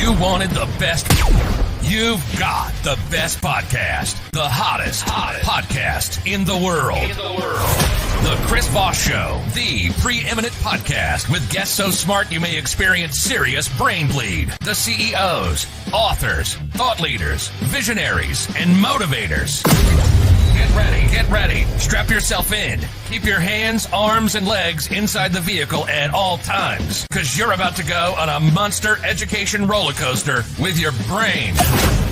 You wanted the best. You've got the best podcast, the hottest podcast in the world. The Chris Voss Show, the preeminent podcast with guests so smart you may experience serious brain bleed. The CEOs, authors, thought leaders, visionaries, and motivators. Get ready. Strap yourself in. Keep your hands, arms, and legs inside the vehicle at all times, because you're about to go on a monster education roller coaster with your brain.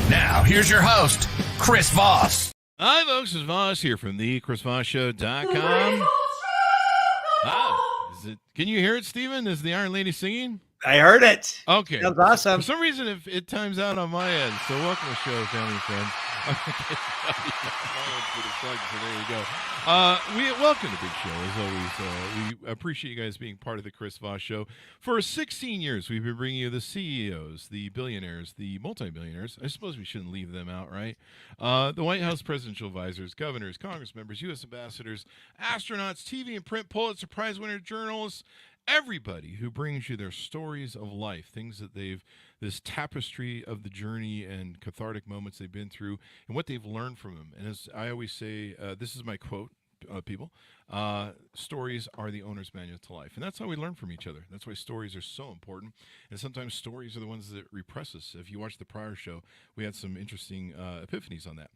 Now, here's your host, Chris Voss. Hi, folks. It's Voss here from the ChrisVossShow.com. Can you hear it, Stephen? Is the Iron Lady singing? I heard it. Okay. That was awesome. For some reason, it times out on my end. So welcome to the show, family and friends. So there you go. We welcome to Big Show, as always. We appreciate you guys being part of the Chris Voss Show. For 16 years, we've been bringing you the CEOs, the billionaires, the multi-billionaires. I suppose we shouldn't leave them out, right? The White House presidential advisors, governors, Congress members, U.S. ambassadors, astronauts, TV and print, Pulitzer Prize winner, journalists, everybody who brings you their stories of life, things that this tapestry of the journey and cathartic moments they've been through and what they've learned from them. And as I always say, this is my quote, people, stories are the owner's manual to life. And that's how we learn from each other. That's why stories are so important. And sometimes stories are the ones that repress us. If you watched the prior show, we had some interesting epiphanies on that.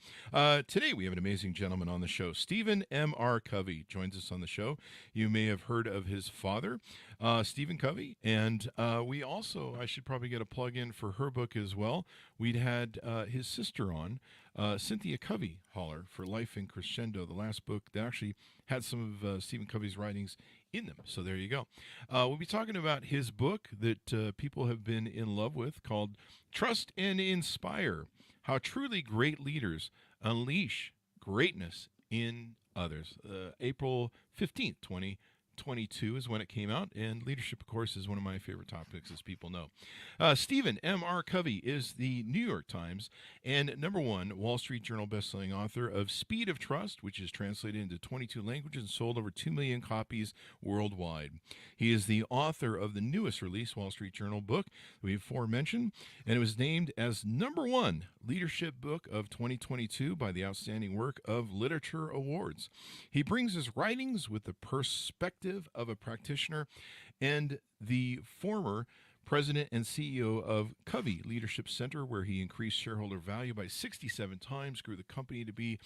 Today, we have an amazing gentleman on the show. Stephen M.R. Covey joins us on the show. You may have heard of his father, Stephen Covey. And we also, I should probably get a plug in for her book as well. We'd had his sister on, Cynthia Covey Holler, for Life in Crescendo, the last book that actually had some of Stephen Covey's writings in them. So there you go. We'll be talking about his book that people have been in love with called Trust and Inspire, How Truly Great Leaders Unleash Greatness in Others. April 15th, 2022 is when it came out, and leadership, of course, is one of my favorite topics, as people know. Stephen M.R. Covey is the New York Times and #1 Wall Street Journal bestselling author of Speed of Trust, which is translated into 22 languages and sold over 2 million copies worldwide. He is the author of the newest release Wall Street Journal book we've aforementioned, and it was named as #1 leadership book of 2022 by the Outstanding Work of Literature Awards. He brings his writings with the perspective of a practitioner and the former president and CEO of Covey Leadership Center, where he increased shareholder value by 67 times, grew the company to be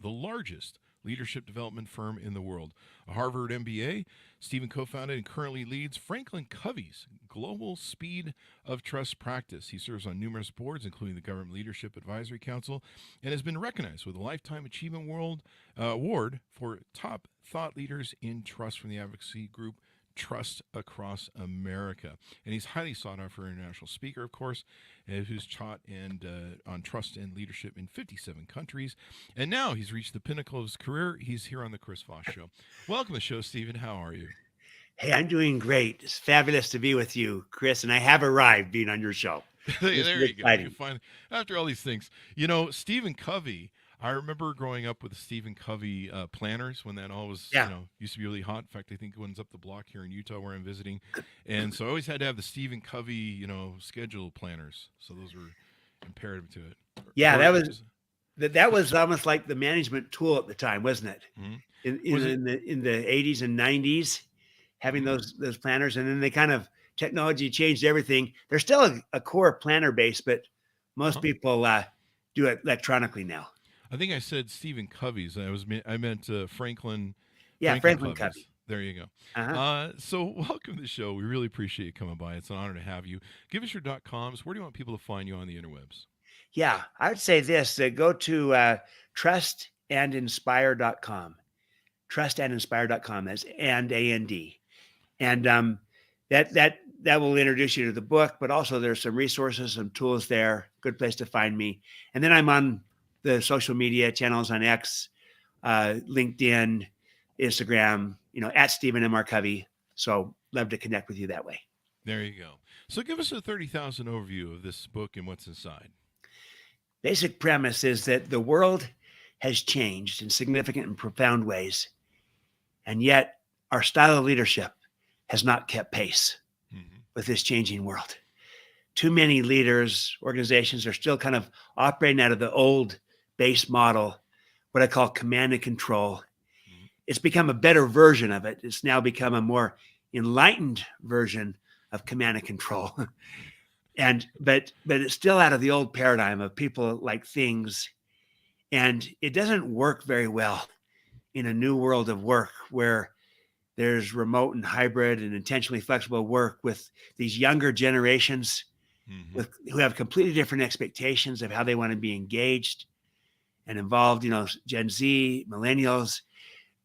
the largest leadership development firm in the world. A Harvard MBA, Stephen co-founded and currently leads Franklin Covey's Global Speed of Trust practice. He serves on numerous boards, including the Government Leadership Advisory Council, and has been recognized with a Lifetime Achievement Award for top thought leaders in trust from the advocacy group Trust Across America. And he's highly sought after international speaker, of course, who's taught on trust and leadership in 57 countries. And now he's reached the pinnacle of his career. He's here on the Chris Voss Show. Welcome to the show, Stephen. How are you? Hey, I'm doing great. It's fabulous to be with you, Chris, and I have arrived being on your show. There you go. You finally, after all these things, Stephen Covey, I remember growing up with the Stephen Covey planners when that all was, used to be really hot. In fact, I think one's up the block here in Utah where I'm visiting. And so I always had to have the Stephen Covey, schedule planners. So those were imperative to it. Yeah, that was almost like the management tool at the time, wasn't it? Mm-hmm. In the 80s and 90s, having those planners, and then they kind of technology changed everything. There's still a core planner base, but most people do it electronically now. I think I said Stephen Covey's. I meant Franklin. Yeah, Franklin Covey. There you go. Uh-huh. So welcome to the show. We really appreciate you coming by. It's an honor to have you. Give us your .coms. Where do you want people to find you on the interwebs? Yeah, I would say this. Go to trustandinspire.com. Trustandinspire.com. That's and. And that will introduce you to the book, but also there's some resources, some tools there. Good place to find me. And then I'm on the social media channels on X, LinkedIn, Instagram, at Stephen M.R. Covey. So love to connect with you that way. There you go. So give us a 30,000 overview of this book and what's inside. Basic premise is that the world has changed in significant and profound ways, and yet our style of leadership has not kept pace with this changing world. too many leaders, organizations are still kind of operating out of the old base model, what I call command and control. It's become a better version of it. It's now become a more enlightened version of command and control. But it's still out of the old paradigm of people like things. And it doesn't work very well in a new world of work where there's remote and hybrid and intentionally flexible work with these younger generations who have completely different expectations of how they want to be engaged and involved, Gen Z, millennials,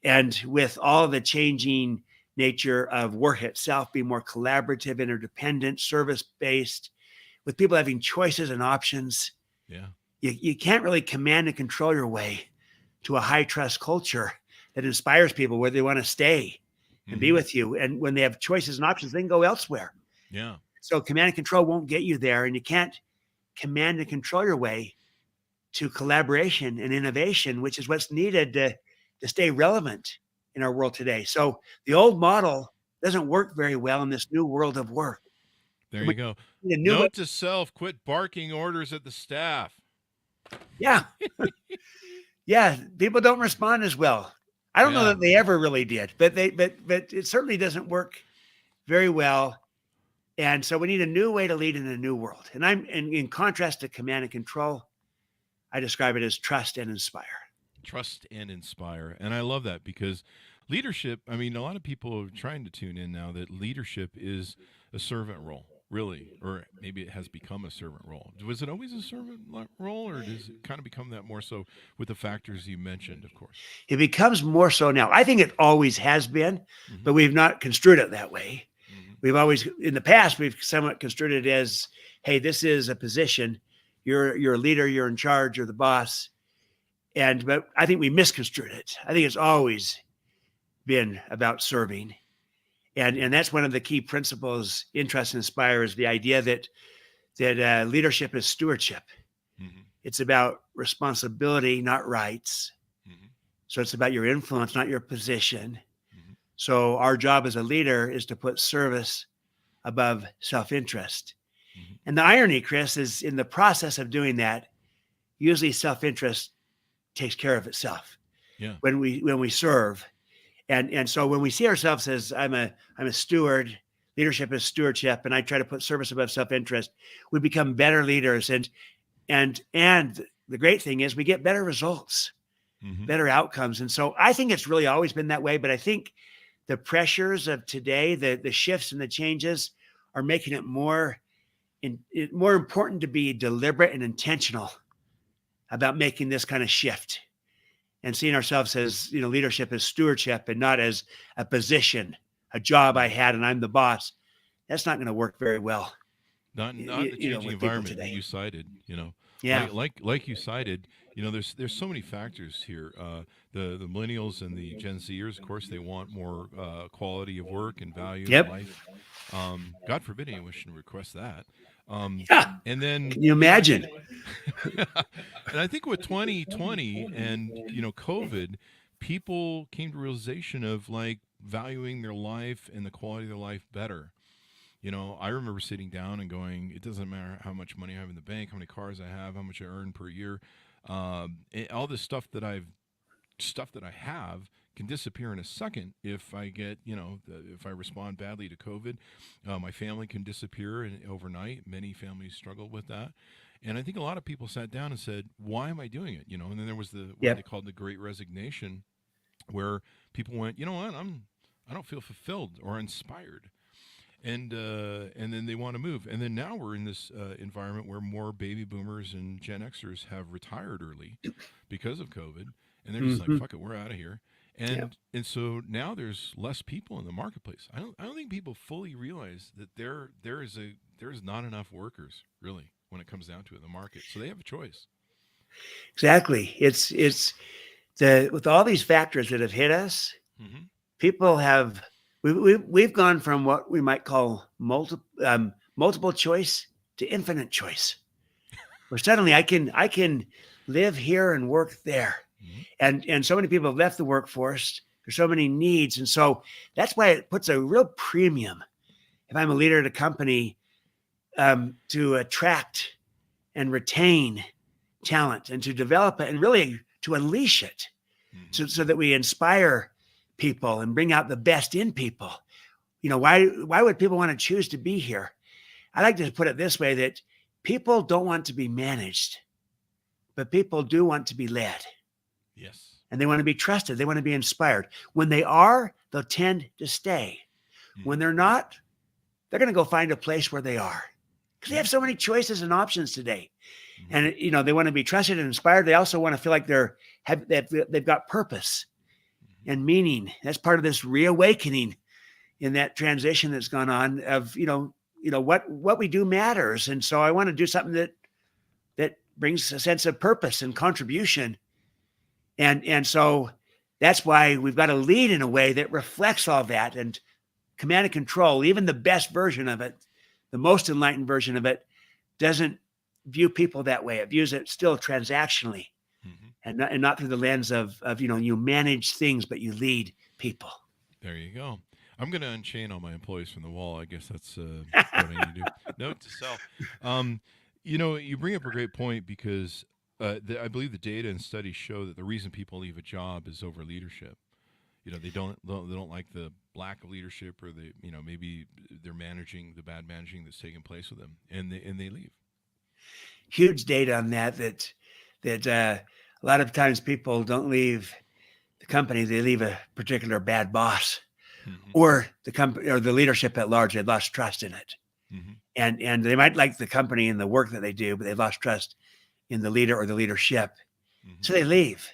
and with all the changing nature of work itself being more collaborative, interdependent, service-based, with people having choices and options. Yeah. You can't really command and control your way to a high trust culture that inspires people where they want to stay and be with you. And when they have choices and options, they can go elsewhere. Yeah. So command and control won't get you there. And you can't command and control your way to collaboration and innovation, which is what's needed to stay relevant in our world today. So the old model doesn't work very well in this new world of work. There you go. Note to self, quit barking orders at the staff. Yeah. Yeah. People don't respond as well. I don't know that they ever really did, but it certainly doesn't work very well. And so we need a new way to lead in a new world. And in contrast to command and control, I describe it as trust and inspire. Trust and inspire. And I love that because leadership, I mean, a lot of people are trying to tune in now that leadership is a servant role, really, or maybe it has become a servant role. Was it always a servant role, or does it kind of become that more so with the factors you mentioned, of course? It becomes more so now. I think it always has been, but we've not construed it that way. We've always, in the past, we've somewhat construed it as, hey, this is a position. You're a leader, you're in charge, you're the boss. But I think we misconstrued it. I think it's always been about serving. And that's one of the key principles in Trust and Inspire is the idea that leadership is stewardship. It's about responsibility, not rights. So it's about your influence, not your position. So our job as a leader is to put service above self-interest. And the irony, Chris, is in the process of doing that, usually self-interest takes care of itself. Yeah. When we serve. And so when we see ourselves as I'm a steward, leadership is stewardship, and I try to put service above self-interest, we become better leaders. And the great thing is we get better results, better outcomes. And so I think it's really always been that way, but I think the pressures of today, the shifts and the changes are making it more important to be deliberate and intentional about making this kind of shift and seeing ourselves as, leadership as stewardship and not as a position, a job I had and I'm the boss. That's not going to work very well. Not the changing environment that you cited, Yeah. Like you cited, there's so many factors here. The millennials and the Gen Zers, of course, they want more quality of work and value in life. God forbid anyone should request that. Yeah. And then Can you imagine? And I think with 2020 and COVID, people came to realization of like valuing their life and the quality of their life better. I remember sitting down and going, it doesn't matter how much money I have in the bank, how many cars I have, how much I earn per year. All this stuff that I have can disappear in a second if I get, if I respond badly to COVID. My family can disappear overnight. Many families struggle with that. And I think a lot of people sat down and said, why am I doing it? And then there was what they called the Great Resignation, where people went, you know what, I don't feel fulfilled or inspired. And then they want to move. And then now we're in this environment where more baby boomers and Gen Xers have retired early because of COVID. And they're just like, fuck it, we're out of here. And so now there's less people in the marketplace. I don't think people fully realize that there is not enough workers, really, when it comes down to it in the market. So they have a choice. Exactly. It's with all these factors that have hit us, people have we've gone from what we might call multiple choice to infinite choice. Where suddenly I can live here and work there. And so many people have left the workforce. There's so many needs. And so that's why it puts a real premium. If I'm a leader at a company, to attract and retain talent and to develop it and really to unleash it so that we inspire people and bring out the best in people. Why would people want to choose to be here? I like to put it this way, that people don't want to be managed, but people do want to be led. Yes. And they want to be trusted. They want to be inspired. When they are, they'll tend to stay. When they're not, they're going to go find a place where they are, because they have so many choices and options today. And, they want to be trusted and inspired. They also want to feel like they've got purpose and meaning. That's part of this reawakening in that transition that's gone on of, what we do matters. And so I want to do something that brings a sense of purpose and contribution. And so that's why we've got to lead in a way that reflects all that, and command and control. Even the best version of it, the most enlightened version of it, doesn't view people that way. It views it still transactionally, and not through the lens of you manage things, but you lead people. There you go. I'm going to unchain all my employees from the wall. I guess that's what I need to do. Note to self. You bring up a great point, because I believe the data and studies show that the reason people leave a job is over leadership. They don't like the lack of leadership, or maybe they're managing the bad managing that's taking place with them, and they leave. Huge data on that a lot of times people don't leave the company; they leave a particular bad boss, or the company or the leadership at large. They've lost trust in it, and they might like the company and the work that they do, but they've lost trust in the leader or the leadership, so they leave.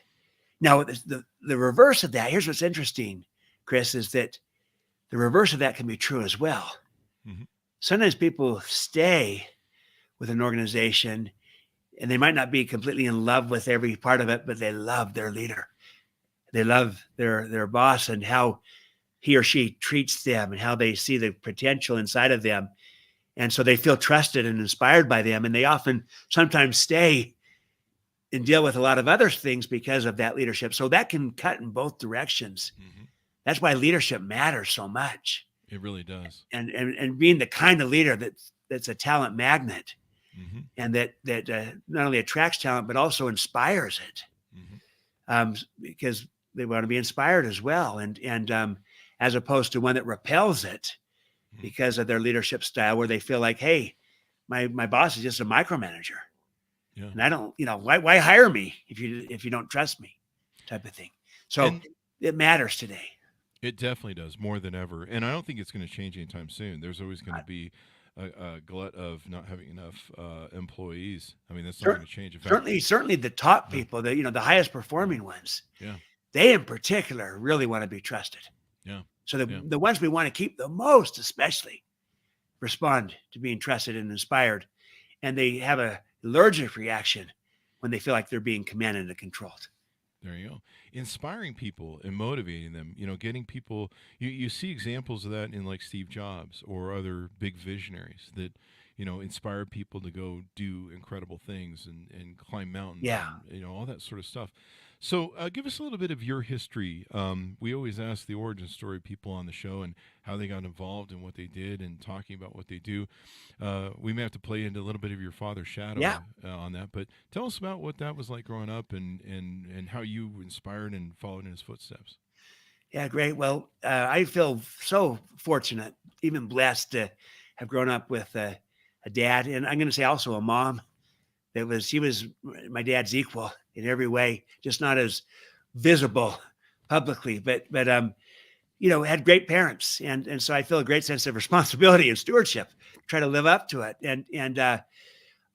Now, the reverse of that, here's what's interesting, Chris, is that the reverse of that can be true as well. Sometimes people stay with an organization, and they might not be completely in love with every part of it, but they love their leader. They love their boss and how he or she treats them and how they see the potential inside of them. And so they feel trusted and inspired by them. And they often sometimes stay and deal with a lot of other things because of that leadership. So that can cut in both directions. That's why leadership matters so much. It really does. And being the kind of leader that's a talent magnet, and that not only attracts talent, but also inspires it, because they want to be inspired as well. And as opposed to one that repels it because of their leadership style, where they feel like, hey, my boss is just a micromanager. Yeah. And I don't, why hire me if you don't trust me, type of thing. So it matters today. It definitely does, more than ever. And I don't think it's going to change anytime soon. There's always going to be a glut of not having enough employees. I mean, that's not going to change. In fact, certainly the top people, the highest performing ones, they in particular really want to be trusted. Yeah. So the ones we want to keep the most, especially, respond to being trusted and inspired, and they have a allergic reaction when they feel like they're being commanded and controlled. There you go. Inspiring people and motivating them, getting people, you see examples of that in like Steve Jobs or other big visionaries that, inspire people to go do incredible things and climb mountains, and, all that sort of stuff. So give us a little bit of your history. We always ask the origin story of people on the show and how they got involved and what they did and talking about what they do. We may have to play into a little bit of your father's shadow on that, but tell us about what that was like growing up and how you inspired and followed in his footsteps. Yeah, great. Well, I feel so fortunate, even blessed to have grown up with a dad, and I'm going to say also a mom he was my dad's equal in every way, just not as visible publicly, but had great parents. And so I feel a great sense of responsibility and stewardship, try to live up to it.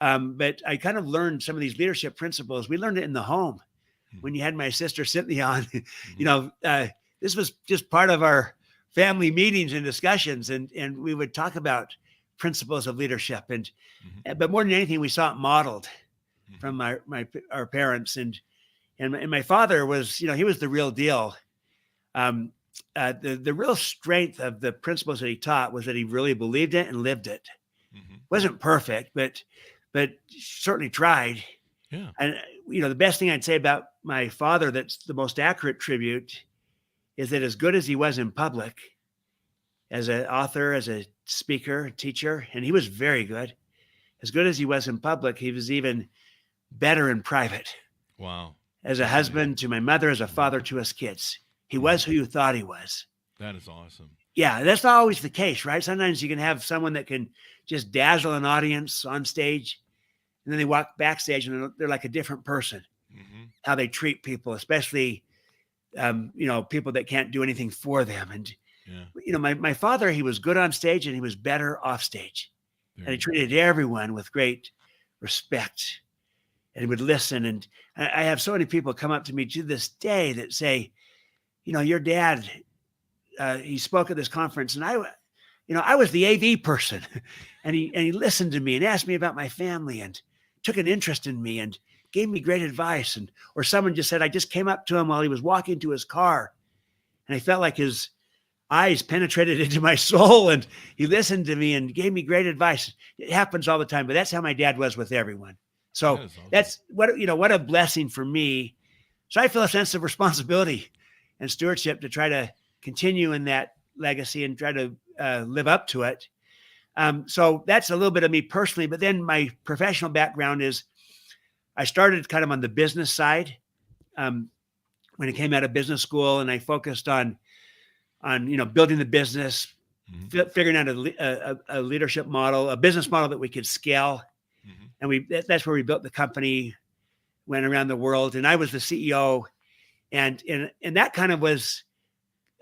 But I kind of learned some of these leadership principles. We learned it in the home when you had my sister Cynthia on, this was just part of our family meetings and discussions. And we would talk about principles of leadership but more than anything, we saw it modeled from our parents, and my father was, he was the real deal. The real strength of the principles that he taught was that he really believed it and lived it. Wasn't perfect, but certainly tried. Yeah. And the best thing I'd say about my father, that's the most accurate tribute, is that as good as he was in public, as an author, as a speaker, teacher, and he was very good. As good as he was in public, he was even better in private. Wow. As a husband to my mother, as a father to us kids. He was who you thought he was. That is awesome. Yeah, that's not always the case, right? Sometimes you can have someone that can just dazzle an audience on stage, and then they walk backstage and they're like a different person. How they treat people, especially, people that can't do anything for them. And, my father, he was good on stage and he was better off stage. And he treated everyone with great respect, and he would listen. And I have so many people come up to me to this day that say, your dad, he spoke at this conference, and I was the AV person, and he listened to me and asked me about my family and took an interest in me and gave me great advice. Or someone just said, I just came up to him while he was walking to his car, and I felt like his eyes penetrated into my soul, and he listened to me and gave me great advice. It happens all the time, but that's how my dad was with everyone. So that's what a blessing for me. So I feel a sense of responsibility and stewardship to try to continue in that legacy and try to live up to it. So that's a little bit of me personally, but then my professional background is I started kind of on the business side when I came out of business school, and I focused on building the business, figuring out a leadership model, a business model that we could scale. And that's where we built the company, went around the world, and I was the CEO. And that kind of was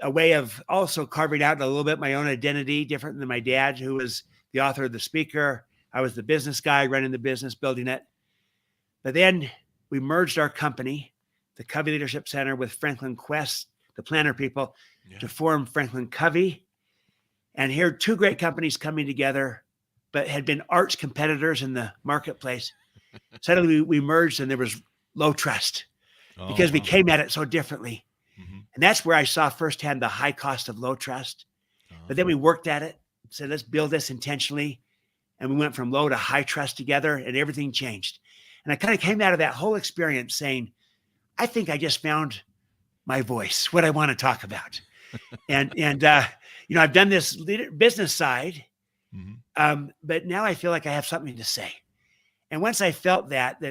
a way of also carving out a little bit my own identity, different than my dad, who was the author of the speaker. I was the business guy running the business, building it. But then we merged our company, the Covey Leadership Center, with Franklin Quest, the planner people, to form Franklin Covey. And here, two great companies coming together, but had been arch competitors in the marketplace. Suddenly we merged, and there was low trust because we came at it so differently. And that's where I saw firsthand the high cost of low trust. But then we worked at it, said, let's build this intentionally. And we went from low to high trust together, and everything changed. And I kind of came out of that whole experience saying, I think I just found my voice, what I want to talk about. and I've done this business side, but now I feel like I have something to say. And once I felt that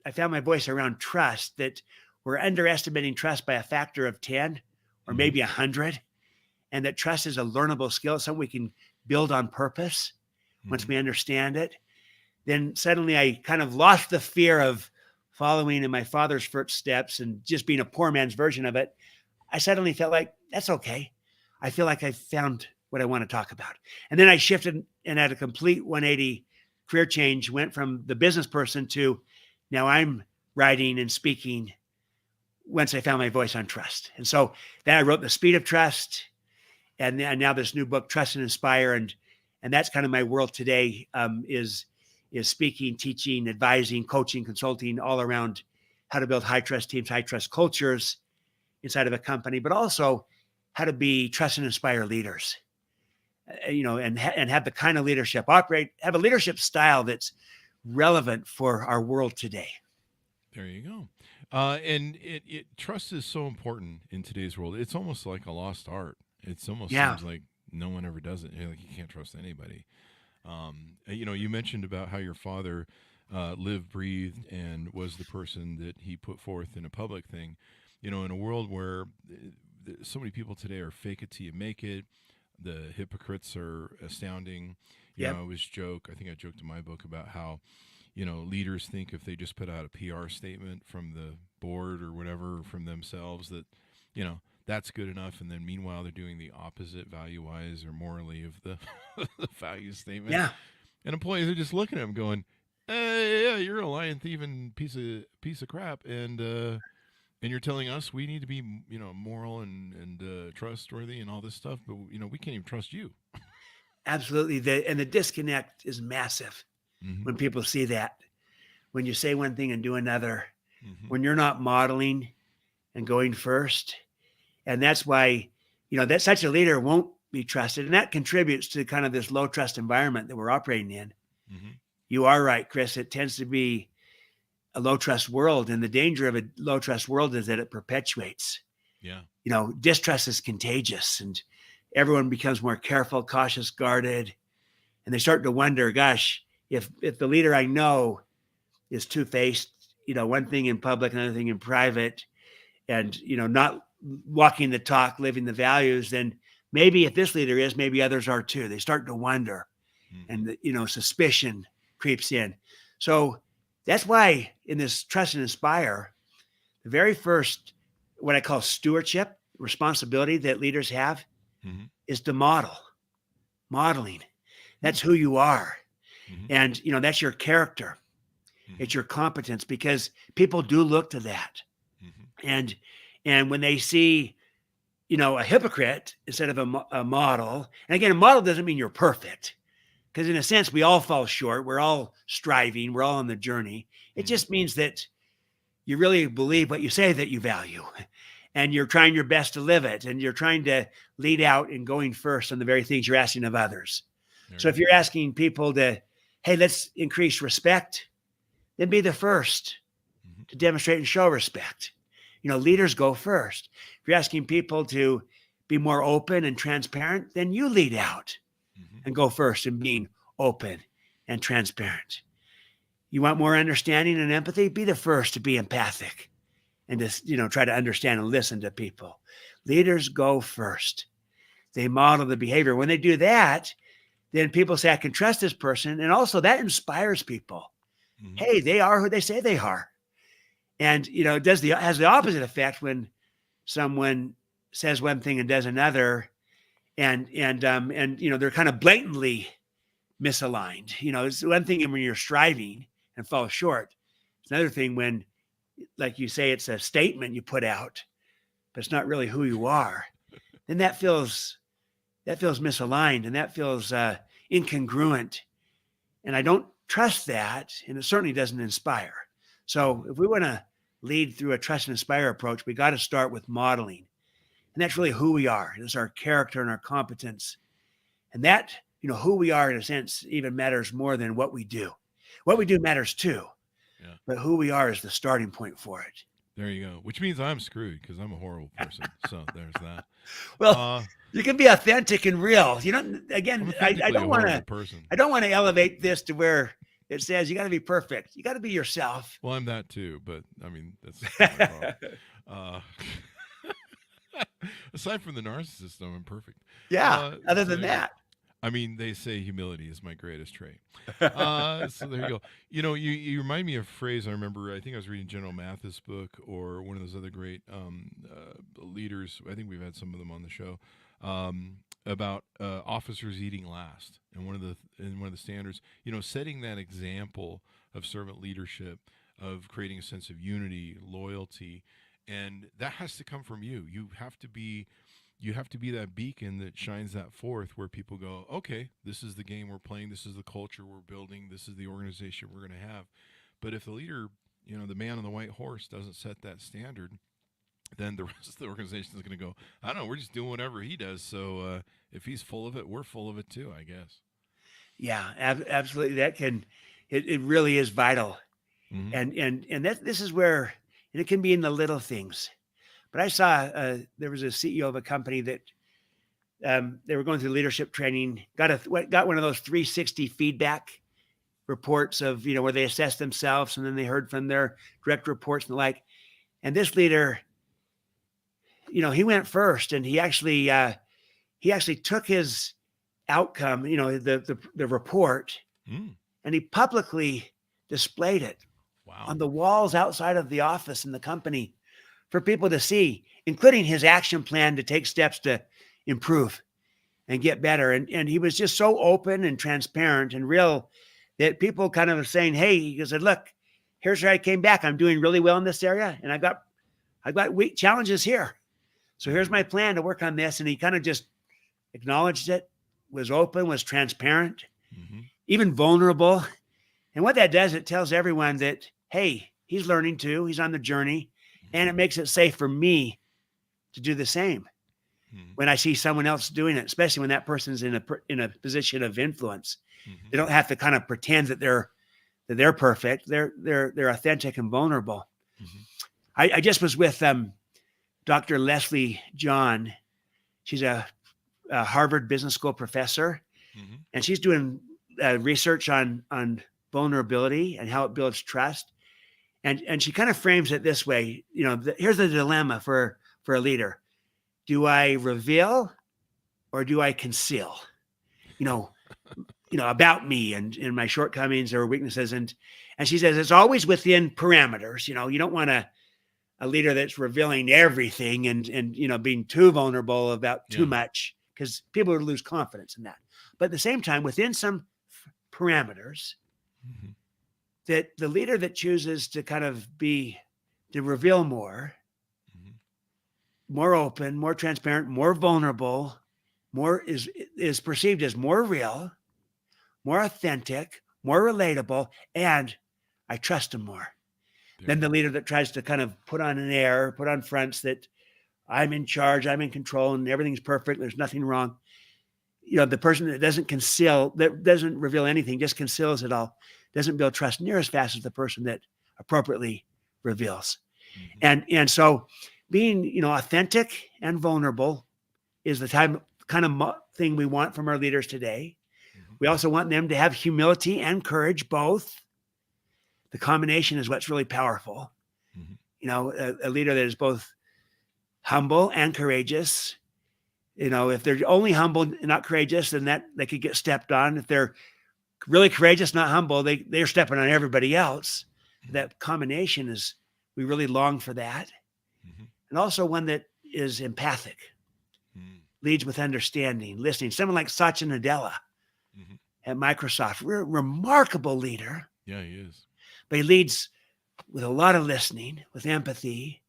I found my voice around trust, that we're underestimating trust by a factor of 10 or maybe 100, and that trust is a learnable skill, something we can build on purpose once we understand it. Then suddenly I kind of lost the fear of following in my father's footsteps and just being a poor man's version of it. I suddenly felt like, that's okay. I feel like I found what I want to talk about. And then I shifted and had a complete 180 career change, went from the business person to now I'm writing and speaking once I found my voice on trust. And so then I wrote The Speed of Trust, and now this new book, Trust and Inspire. And that's kind of my world today, is speaking, teaching, advising, coaching, consulting, all around how to build high trust teams, high trust cultures inside of a company, but also how to be trust and inspire leaders, and have the kind of leadership have a leadership style that's relevant for our world today. There you go. And trust is so important in today's world. It's almost like a lost art. It's almost seems like no one ever does it. Like you can't trust anybody. You mentioned about how your father lived, breathed, and was the person that he put forth in a public thing. In a world where so many people today are fake it till you make it, the hypocrites are astounding. I always joke. I think I joked in my book about how, leaders think if they just put out a PR statement from the board or whatever from themselves that, that's good enough. And then meanwhile, they're doing the opposite value-wise or morally of the, the value statement. Yeah. And employees are just looking at them going, yeah, you're a lying, thieving piece of crap. And you're telling us we need to be, moral and trustworthy and all this stuff. But, we can't even trust you. Absolutely. The disconnect is massive when people see that. When you say one thing and do another, when you're not modeling and going first. And that's why, that such a leader won't be trusted. And that contributes to kind of this low trust environment that we're operating in. You are right, Chris. It tends to be a low trust world. And the danger of a low trust world is that it perpetuates. Yeah. Distrust is contagious, and everyone becomes more careful, cautious, guarded, and they start to wonder, gosh, if the leader I know is two-faced, one thing in public, another thing in private, and, not walking the talk, living the values, then maybe if this leader is, maybe others are too. They start to wonder, and, suspicion creeps in. So that's why in this Trust and Inspire, the very first, what I call stewardship, responsibility that leaders have is to modeling. That's who you are. And, that's your character. It's your competence, because people do look to that. And when they see, a hypocrite instead of a model, and again, a model doesn't mean you're perfect, because in a sense, we all fall short. We're all striving. We're all on the journey. It just means that you really believe what you say that you value, and you're trying your best to live it, and you're trying to lead out and going first on the very things you're asking of others. So if you're asking people to, hey, let's increase respect, then be the first to demonstrate and show respect. Leaders go first. If you're asking people to be more open and transparent, then you lead out and go first in being open and transparent. You want more understanding and empathy? Be the first to be empathic and to, try to understand and listen to people. Leaders go first. They model the behavior. When they do that, then people say, I can trust this person. And also that inspires people. Hey, they are who they say they are. And, it has the opposite effect when someone says one thing and does another, and they're kind of blatantly misaligned. It's one thing when you're striving and fall short. It's another thing when, like you say, it's a statement you put out, but it's not really who you are. Then that feels misaligned, and that feels incongruent. And I don't trust that, and it certainly doesn't inspire. So if we want to lead through a trust and inspire approach, we got to start with modeling. And that's really who we are. It's our character and our competence. And that, who we are in a sense even matters more than what we do. What we do matters too. Yeah. But who we are is the starting point for it. There you go. Which means I'm screwed because I'm a horrible person. So there's that. Well, you can be authentic and real. Again, I don't want to elevate this to where it says you got to be perfect. You got to be yourself. Well, I'm that too, but I mean, that's not aside from the narcissist, I'm imperfect. Yeah. Other than that, I mean, they say humility is my greatest trait. So there you go. You remind me of a phrase I remember. I think I was reading General Mathis' book or one of those other great leaders. I think we've had some of them on the show. About officers eating last, and one of the standards, setting that example of servant leadership, of creating a sense of unity, loyalty, and that has to come from you. You have to be that beacon that shines that forth, where people go, okay, this is the game we're playing, this is the culture we're building, this is the organization we're going to have. But if the leader, the man on the white horse, doesn't set that standard, then the rest of the organization is going to go, I don't know, we're just doing whatever he does. So if he's full of it, we're full of it too, I guess. Yeah, absolutely. It really is vital. And this is where, and it can be in the little things. But I saw there was a CEO of a company that they were going through leadership training, got one of those 360 feedback reports of, where they assessed themselves, and then they heard from their direct reports and the like. And this leader, he went first, and he actually took his outcome, the report, and he publicly displayed it on the walls outside of the office in the company for people to see, including his action plan to take steps to improve and get better. And he was just so open and transparent and real that people kind of saying, hey, he said, look, here's where I came back. I'm doing really well in this area, and I've got weak challenges here. So here's my plan to work on this. And he kind of just acknowledged it, was open, was transparent, even vulnerable. And what that does, it tells everyone that, hey, he's learning too. He's on the journey. And it makes it safe for me to do the same when I see someone else doing it, especially when that person's in a position of influence. They don't have to kind of pretend that they're perfect. They're authentic and vulnerable. I just was with Dr. Leslie John. She's a a Harvard Business School professor, Mm-hmm. and she's doing research on vulnerability and how it builds trust. And she kind of frames it this way. Here's the dilemma for a leader: do I reveal or do I conceal? About me and my shortcomings or weaknesses. And she says it's always within parameters. You don't want a leader that's revealing everything and being too vulnerable about too much, because people would lose confidence in that. But at the same time, within some parameters, Mm-hmm. that the leader that chooses to kind of to reveal more, Mm-hmm. more open, more transparent, more vulnerable, more is perceived as more real, more authentic, more relatable, and I trust him more than the leader that tries to kind of put on an air, put on fronts that I'm in charge, I'm in control, and everything's perfect. There's nothing wrong. The person that doesn't conceal, that doesn't reveal anything, just conceals it all, doesn't build trust near as fast as the person that appropriately reveals. Mm-hmm. And so being, authentic and vulnerable is the kind of thing we want from our leaders today. Mm-hmm. We also want them to have humility and courage, both. The combination is what's really powerful. Mm-hmm. A leader that is both humble and courageous. If they're only humble and not courageous, then that they could get stepped on. If they're really courageous, not humble, they're stepping on everybody else. Mm-hmm. That combination we really long for that. Mm-hmm. And also one that is empathic, leads with understanding, listening. Someone like Satya Nadella Mm-hmm. at Microsoft, remarkable leader. Yeah, he is. But he leads with a lot of listening, with empathy,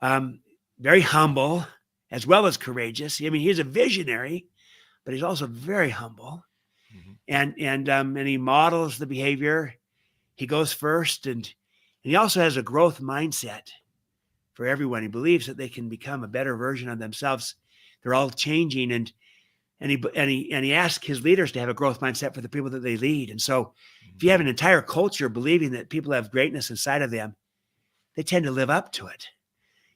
very humble, as well as courageous. I mean, he's a visionary, but he's also very humble. Mm-hmm. And he models the behavior. He goes first, and he also has a growth mindset for everyone. He believes that they can become a better version of themselves. They're all changing, and he asks his leaders to have a growth mindset for the people that they lead. And so, if you have an entire culture believing that people have greatness inside of them, they tend to live up to it.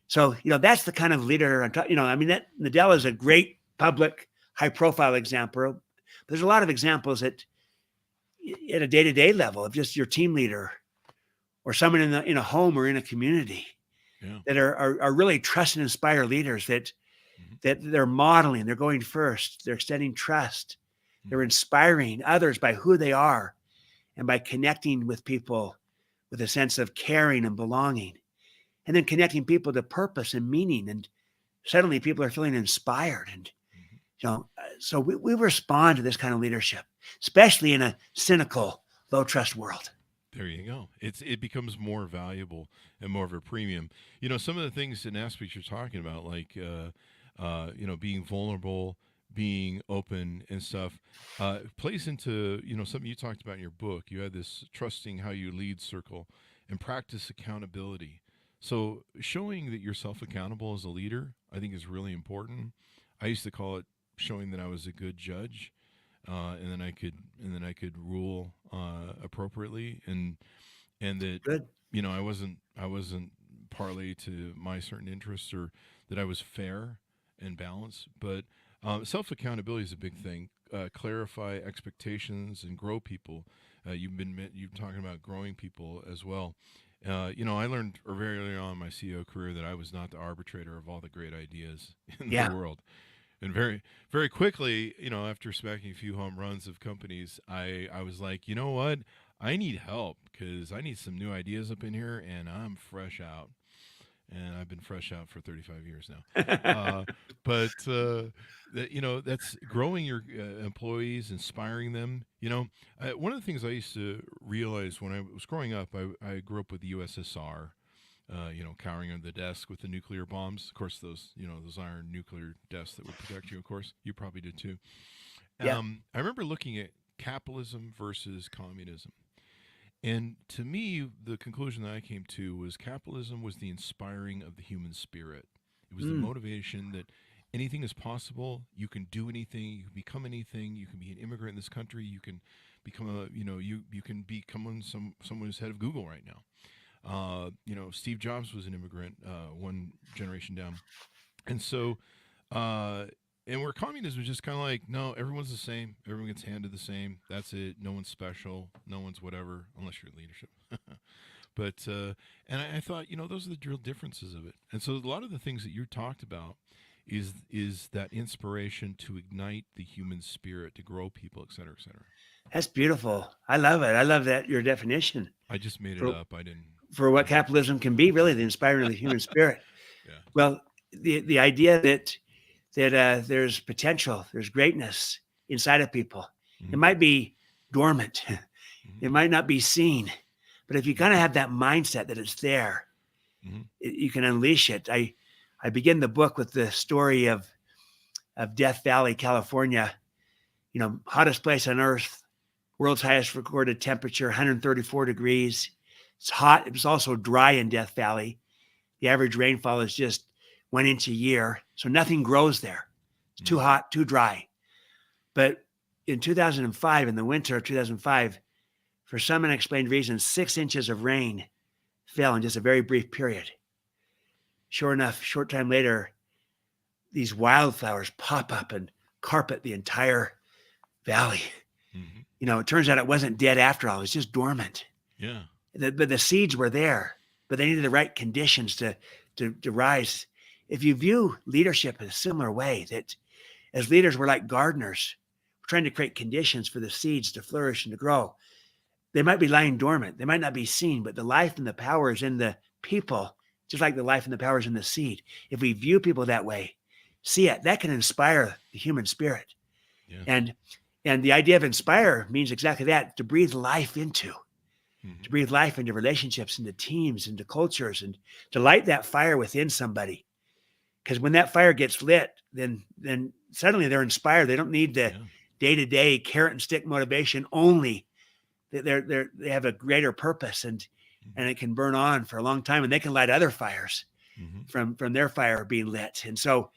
So, that's the kind of leader I'm talking. That Nadella is a great public, high-profile example. But there's a lot of examples at a day-to-day level of just your team leader or someone in a home or in a community that are really trust and inspire leaders that they're modeling, they're going first, they're extending trust, they're inspiring others by who they are and by connecting with people with a sense of caring and belonging, and then connecting people to purpose and meaning. And suddenly people are feeling inspired. And, so we respond to this kind of leadership, especially in a cynical, low trust world. There you go. It becomes more valuable and more of a premium. Some of the things and aspects you're talking about, like being vulnerable, being open and stuff, plays into something you talked about in your book. You had this trusting how you lead circle and practice accountability. So showing that you're self-accountable as a leader, I think, is really important. I used to call it showing that I was a good judge. And then I could rule appropriately, and that Good. I wasn't partly to my certain interests, or that I was fair and balanced. But self accountability is a big thing. Clarify expectations and grow people. You've talking about growing people as well. I learned very early on in my CEO career that I was not the arbitrator of all the great ideas in the world. And very, very quickly, after smacking a few home runs of companies, I was like, you know what? I need help, because I need some new ideas up in here, and I'm fresh out. And I've been fresh out for 35 years now. But that's growing your employees, inspiring them. One of the things I used to realize when I was growing up, I grew up with the USSR. Cowering under the desk with the nuclear bombs. Of course, those iron nuclear desks that would protect you. Of course, you probably did too. Yeah. I remember looking at capitalism versus communism. And to me, the conclusion that I came to was capitalism was the inspiring of the human spirit. It was the motivation that anything is possible. You can do anything. You can become anything. You can be an immigrant in this country. You can become you can become someone who's head of Google right now. Steve Jobs was an immigrant, one generation down. And so and where communism is just kind of like, no, everyone's the same. Everyone gets handed the same. That's it. No one's special. No one's whatever, unless you're in leadership. But and I thought, those are the real differences of it. And so a lot of the things that you talked about is that inspiration to ignite the human spirit, to grow people, et cetera, et cetera. That's beautiful. I love it. I love that, your definition I just made it up. I didn't. For what capitalism can be, really the inspiring of the human spirit. Yeah. Well, the idea that there's potential, there's greatness inside of people. Mm-hmm. It might be dormant. Mm-hmm. It might not be seen, but if you kind of have that mindset that it's there, Mm-hmm. you can unleash it. I begin the book with the story of Death Valley, California, hottest place on earth, world's highest recorded temperature, 134 degrees. It's hot. It was also dry in Death Valley. The average rainfall is just 1 inch a year. So nothing grows there. It's too hot, too dry. But in 2005, in the winter of 2005, for some unexplained reason, 6 inches of rain fell in just a very brief period. Sure enough, short time later, these wildflowers pop up and carpet the entire valley. Mm-hmm. It turns out it wasn't dead after all. It was just dormant. Yeah. But the seeds were there, but they needed the right conditions to rise. If you view leadership in a similar way, that as leaders, we're like gardeners. We're trying to create conditions for the seeds to flourish and to grow. They might be lying dormant. They might not be seen, but the life and the power is in the people, just like the life and the power is in the seed. If we view people that way, see it, that can inspire the human spirit. Yeah. And the idea of inspire means exactly that, to breathe life into. Mm-hmm. To breathe life into relationships, into teams, into cultures, and to light that fire within somebody. Because when that fire gets lit, then suddenly they're inspired. They don't need the day-to-day carrot and stick motivation only. They have a greater purpose, and it can burn on for a long time, and they can light other fires from their fire being lit. And so,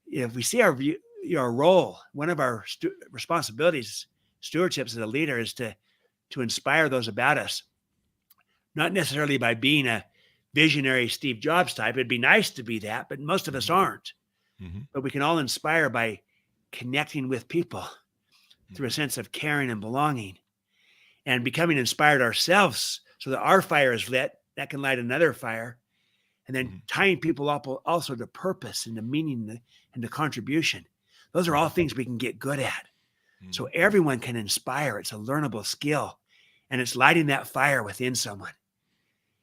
if we see our role, one of our responsibilities, stewardships as a leader, is to inspire those about us. Not necessarily by being a visionary Steve Jobs type. It'd be nice to be that, but most of us aren't. Mm-hmm. But we can all inspire by connecting with people through a sense of caring and belonging, and becoming inspired ourselves so that our fire is lit. That can light another fire. And then tying people up also to purpose and to meaning and to contribution. Those are all things we can get good at. So everyone can inspire. It's a learnable skill, and it's lighting that fire within someone.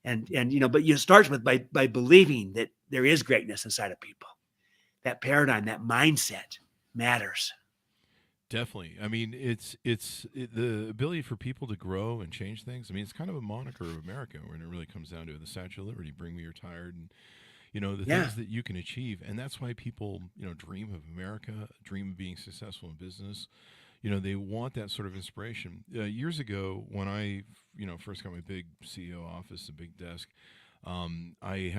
And but it starts with by believing that there is greatness inside of people. That paradigm, that mindset matters. Definitely. I mean, it's the ability for people to grow and change things. I mean, it's kind of a moniker of America when it really comes down to it. The Statue of Liberty, bring me your tired, and the things that you can achieve. And that's why people, dream of America, dream of being successful in business. They want that sort of inspiration. Years ago, when I, first got my big CEO office, a big desk, I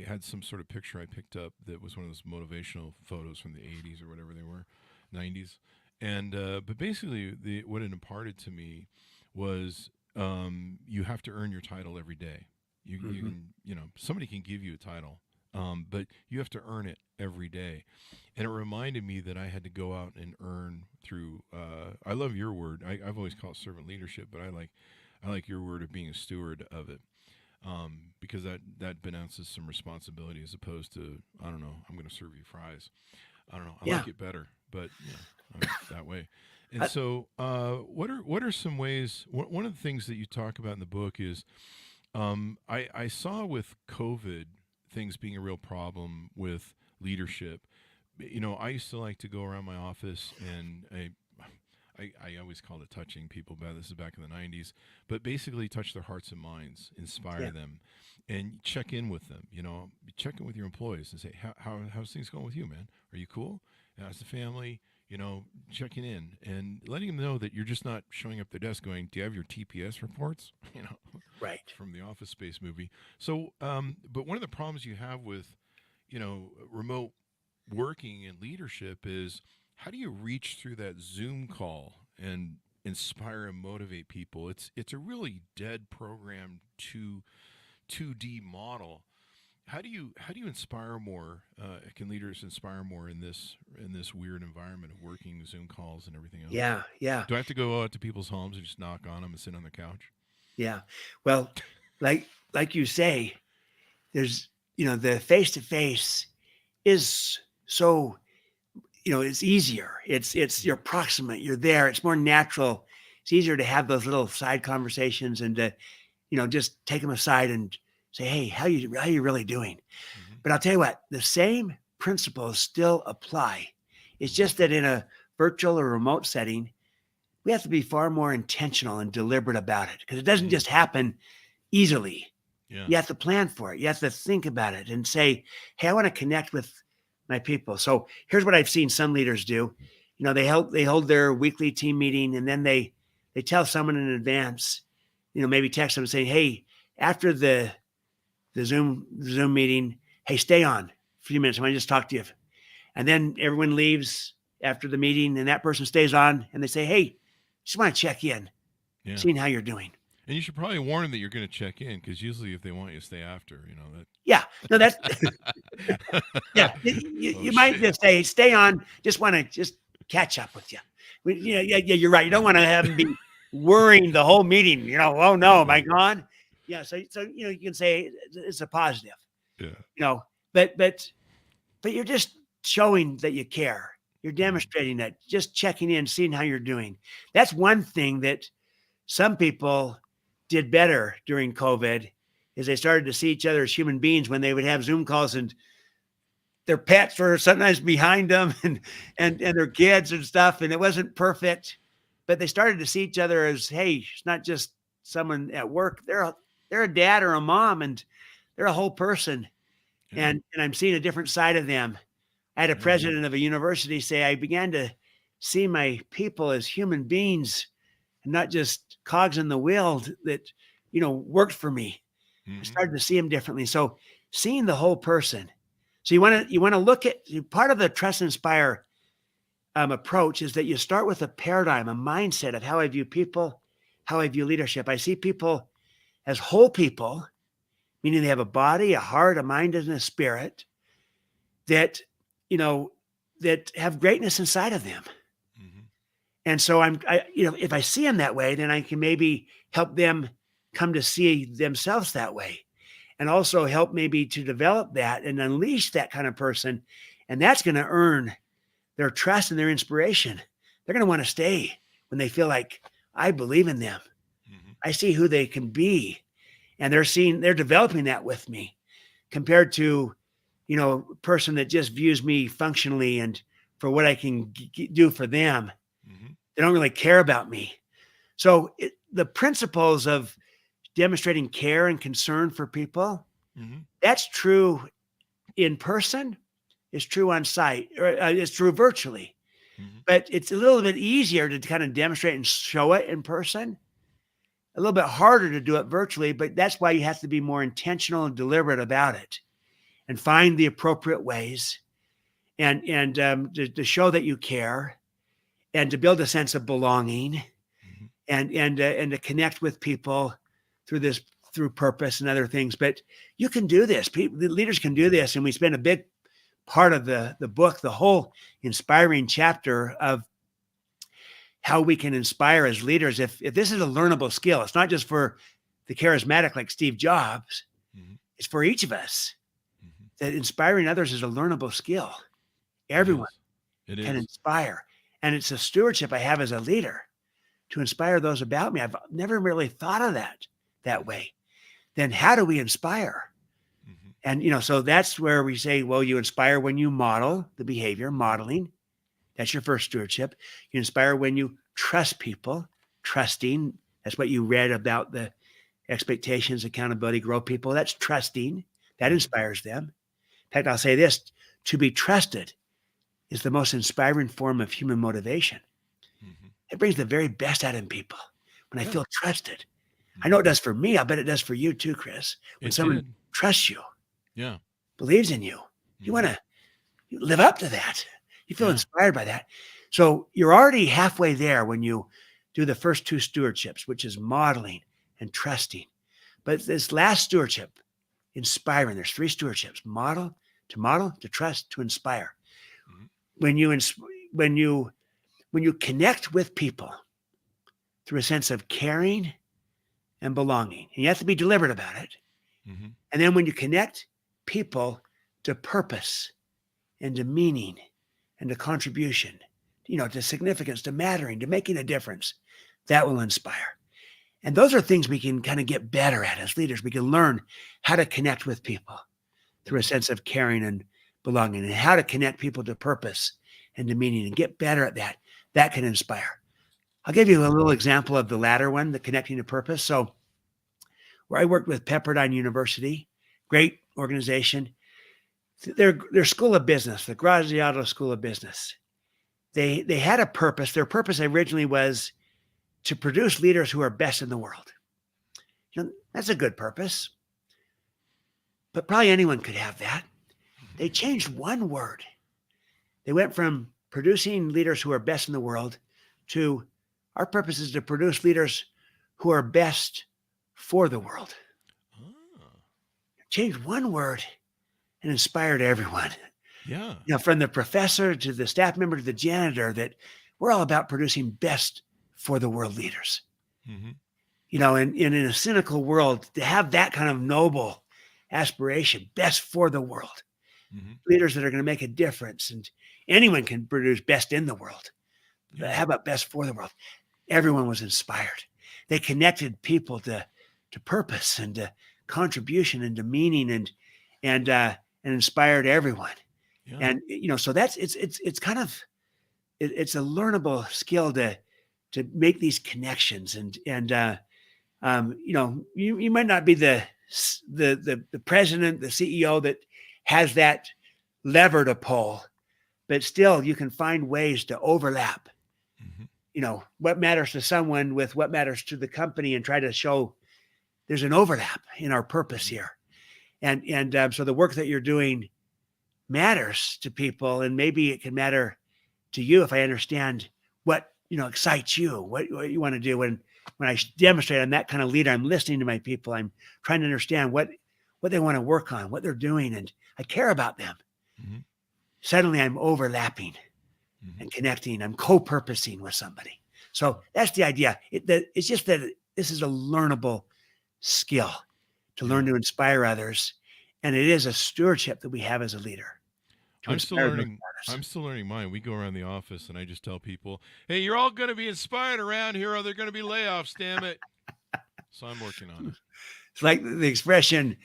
had some sort of picture I picked up that was one of those motivational photos from the 80s or whatever they were, 90s. And but basically, what it imparted to me was you have to earn your title every day. You can, somebody can give you a title, but you have to earn it every day. And it reminded me that I had to go out and earn through. I love your word. I've always called it servant leadership, but I like your word of being a steward of it, because that denounces some responsibility as opposed to, I don't know, I'm going to serve you fries. I don't know. I like it better, but I'm that way. And so, what are some ways? One of the things that you talk about in the book is, I saw with COVID things being a real problem with leadership. I used to like to go around my office, and I always called it touching people, but this is back in the 90s, but basically touch their hearts and minds, inspire them, and check in with them. Check in with your employees and say, how's things going with you, man? Are you cool? How's the family? Checking in and letting them know that you're just not showing up at their desk going, do you have your TPS reports? Right. From the Office Space movie. So, but one of the problems you have with, remote working and leadership is, how do you reach through that Zoom call and inspire and motivate people? It's a really dead program 2D model. How do you inspire more? Can leaders inspire more in this weird environment of working Zoom calls and everything else? Yeah, yeah, Do I have to go out to people's homes and just knock on them and sit on the couch? yeah. Well, like you say, there's the face to face is so it's easier. It's you're proximate. You're there. It's more natural. It's easier to have those little side conversations and to just take them aside and say, hey, how you really doing? Mm-hmm. But I'll tell you what, the same principles still apply. It's just that in a virtual or remote setting, we have to be far more intentional and deliberate about it because it doesn't just happen easily. Yeah. You have to plan for it. You have to think about it and say, hey, I want to connect with my people. So here's what I've seen some leaders do. They hold their weekly team meeting and then they tell someone in advance, maybe text them saying, hey, after the Zoom meeting, hey, stay on for a few minutes. I want to just talk to you. And then everyone leaves after the meeting and that person stays on and they say, hey, just want to check in, seeing how you're doing. And you should probably warn them that you're going to check in because usually if they want you to stay after, that. Yeah, no, that's yeah. You might just say, stay on. Just want to just catch up with you. Yeah, you're right. You don't want to have them be worrying the whole meeting. Oh no, am I gone? Yeah, so you can say it's a positive. Yeah. But you're just showing that you care. You're demonstrating that, just checking in, seeing how you're doing. That's one thing that some people did better during COVID is they started to see each other as human beings when they would have Zoom calls and their pets were sometimes behind them and their kids and stuff. And it wasn't perfect, but they started to see each other as, hey, it's not just someone at work. They're a dad or a mom and they're a whole person. Yeah. And I'm seeing a different side of them. I had a president of a university say, I began to see my people as human beings and not just cogs in the wheel that, worked for me. I started to see them differently. So seeing the whole person. So you want to look at part of the Trust and Inspire approach is that you start with a paradigm, a mindset of how I view people, how I view leadership. I see people as whole people, meaning they have a body, a heart, a mind, and a spirit that, that have greatness inside of them. And so if I see them that way, then I can maybe help them come to see themselves that way and also help maybe to develop that and unleash that kind of person. And that's going to earn their trust and their inspiration. They're going to want to stay when they feel like I believe in them. I see who they can be and they're developing that with me compared to, a person that just views me functionally and for what I can do for them. They don't really care about me. So the principles of demonstrating care and concern for people, that's true in person, it's true on site, or it's true virtually. But it's a little bit easier to kind of demonstrate and show it in person. A little bit harder to do it virtually, but that's why you have to be more intentional and deliberate about it and find the appropriate ways and to show that you care. And to build a sense of belonging, and to connect with people through purpose and other things. But you can do this. The leaders can do this, and we spend a big part of the book, the whole inspiring chapter of how we can inspire as leaders. If this is a learnable skill, it's not just for the charismatic like Steve Jobs. It's for each of us. That inspiring others is a learnable skill. Everyone can inspire. And it's a stewardship I have as a leader to inspire those about me. I've never really thought of that way. Then how do we inspire? And, so that's where we say, well, you inspire when you model the behavior, modeling. That's your first stewardship. You inspire when you trust people, trusting. That's what you read about the expectations, accountability, grow people. That's trusting. That inspires them. In fact, I'll say this, to be trusted is the most inspiring form of human motivation. It brings the very best out in people when I feel trusted. I know it does for me. I bet it does for you too, Chris. When someone trusts you, believes in you, you want to live up to that. You feel inspired by that. So you're already halfway there when you do the first two stewardships, which is modeling and trusting. But this last stewardship inspiring. There's 3 stewardships: model, to trust, to inspire. Mm-hmm. When you connect with people through a sense of caring and belonging, and you have to be deliberate about it. Mm-hmm. And then when you connect people to purpose and to meaning and to contribution, to significance, to mattering, to making a difference, that will inspire. And those are things we can kind of get better at as leaders. We can learn how to connect with people through a sense of caring and belonging, and how to connect people to purpose and to meaning, and get better at that. That can inspire. I'll give you a little example of the latter one, the connecting to purpose. So where I worked with Pepperdine University, great organization, their School of Business, the Graziato School of Business, they had a purpose. Their purpose originally was to produce leaders who are best in the world. That's a good purpose, but probably anyone could have that. They changed one word. They went from producing leaders who are best in the world to our purpose is to produce leaders who are best for the world. Changed one word and inspired everyone. Yeah. From the professor to the staff member to the janitor, that we're all about producing best for the world leaders. Mm-hmm. And in a cynical world, to have that kind of noble aspiration, best for the world, Mm-hmm. leaders that are going to make a difference, and anyone can produce best in the world. Yeah. How about best for the world? Everyone was inspired. They connected people to purpose and to contribution and to meaning, and inspired everyone. Yeah. And so that's it's kind of it's a learnable skill to make these connections, and you might not be the president, the CEO that has that lever to pull, but still you can find ways to overlap. Mm-hmm. What matters to someone with what matters to the company, and try to show there's an overlap in our purpose here. And so the work that you're doing matters to people, and maybe it can matter to you if I understand what excites you, what you want to do. When I demonstrate I'm that kind of leader, I'm listening to my people. I'm trying to understand what they want to work on, what they're doing, and I care about them. Mm-hmm. Suddenly I'm overlapping Mm-hmm. and connecting. I'm co-purposing with somebody. So that's the idea. It's just that this is a learnable skill to learn to inspire others. And it is a stewardship that we have as a leader. I'm still learning mine. We go around the office and I just tell people, hey, you're all going to be inspired around here, or there are going to be layoffs, damn it. So I'm working on it. It's like the expression